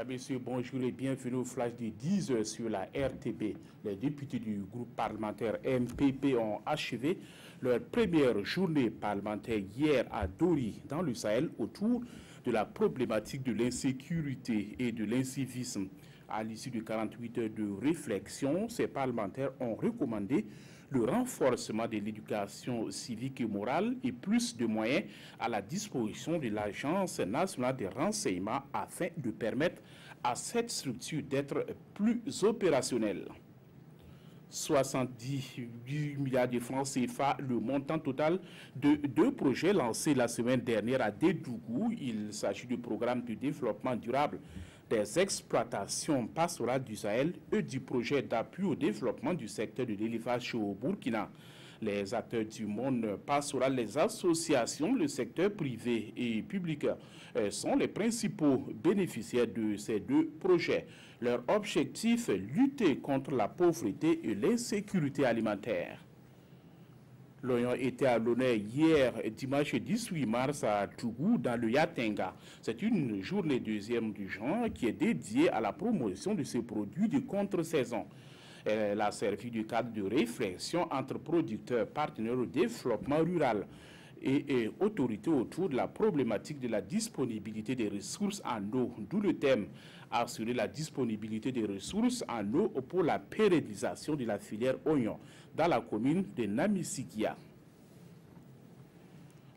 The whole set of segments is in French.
Messieurs, bonjour et bienvenue au flash de 10 heures sur la RTB. Les députés du groupe parlementaire MPP ont achevé leur première journée parlementaire hier à Dori, dans le Sahel, autour de la problématique de l'insécurité et de l'incivisme. À l'issue de 48 heures de réflexion, ces parlementaires ont recommandé le renforcement de l'éducation civique et morale et plus de moyens à la disposition de l'Agence nationale des renseignements afin de permettre à cette structure d'être plus opérationnelle. 78 milliards de francs CFA, le montant total de deux projets lancés la semaine dernière à Dédougou. Il s'agit du programme de développement durable des exploitations pastorales du Sahel et du projet d'appui au développement du secteur de l'élevage au Burkina. Les acteurs du monde pastoral, les associations, le secteur privé et public sont les principaux bénéficiaires de ces deux projets. Leur objectif est lutter contre la pauvreté et l'insécurité alimentaire. L'oignon était à l'honneur hier, dimanche 18 mars, à Tougou, dans le Yatenga. C'est une journée deuxième du genre qui est dédiée à la promotion de ces produits de contre-saison. Elle a servi de cadre de réflexion entre producteurs, partenaires au développement rural et autorités autour de la problématique de la disponibilité des ressources en eau, d'où le thème « Assurer la disponibilité des ressources en eau pour la pérennisation de la filière oignon » dans la commune de Namisikia.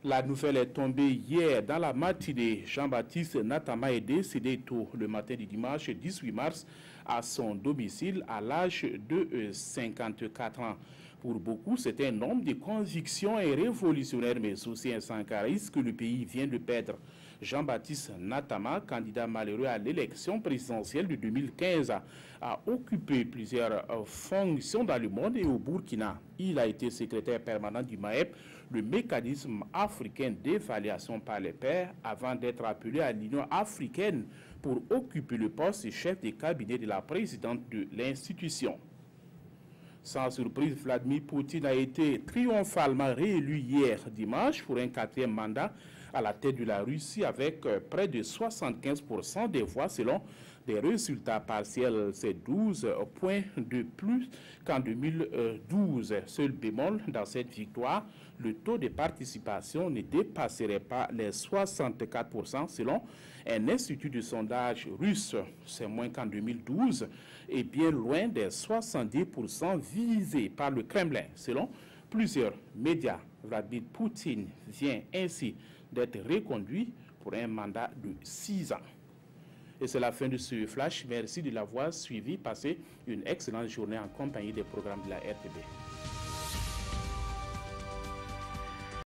La nouvelle est tombée hier dans la matinée. Jean-Baptiste Natama est décédé tôt le matin du dimanche 18 mars à son domicile à l'âge de 54 ans. Pour beaucoup, c'est un homme de conviction et révolutionnaire, mais aussi un sankariste que le pays vient de perdre. Jean-Baptiste Natama, candidat malheureux à l'élection présidentielle de 2015, a occupé plusieurs fonctions dans le monde et au Burkina. Il a été secrétaire permanent du MAEP, le mécanisme africain d'évaluation par les pairs, avant d'être appelé à l'Union africaine pour occuper le poste de chef de cabinet de la présidente de l'institution. Sans surprise, Vladimir Poutine a été triomphalement réélu hier dimanche pour un quatrième mandat à la tête de la Russie avec près de 75% des voix selon des résultats partiels. C'est 12 points de plus qu'en 2012. Seul bémol dans cette victoire, le taux de participation ne dépasserait pas les 64% selon un institut de sondage russe. C'est moins qu'en 2012 et bien loin des 70% visés par le Kremlin. Selon plusieurs médias, Vladimir Poutine vient ainsi d'être reconduit pour un mandat de 6 ans. Et c'est la fin de ce flash. Merci de l'avoir suivi. Passez une excellente journée en compagnie des programmes de la RTB.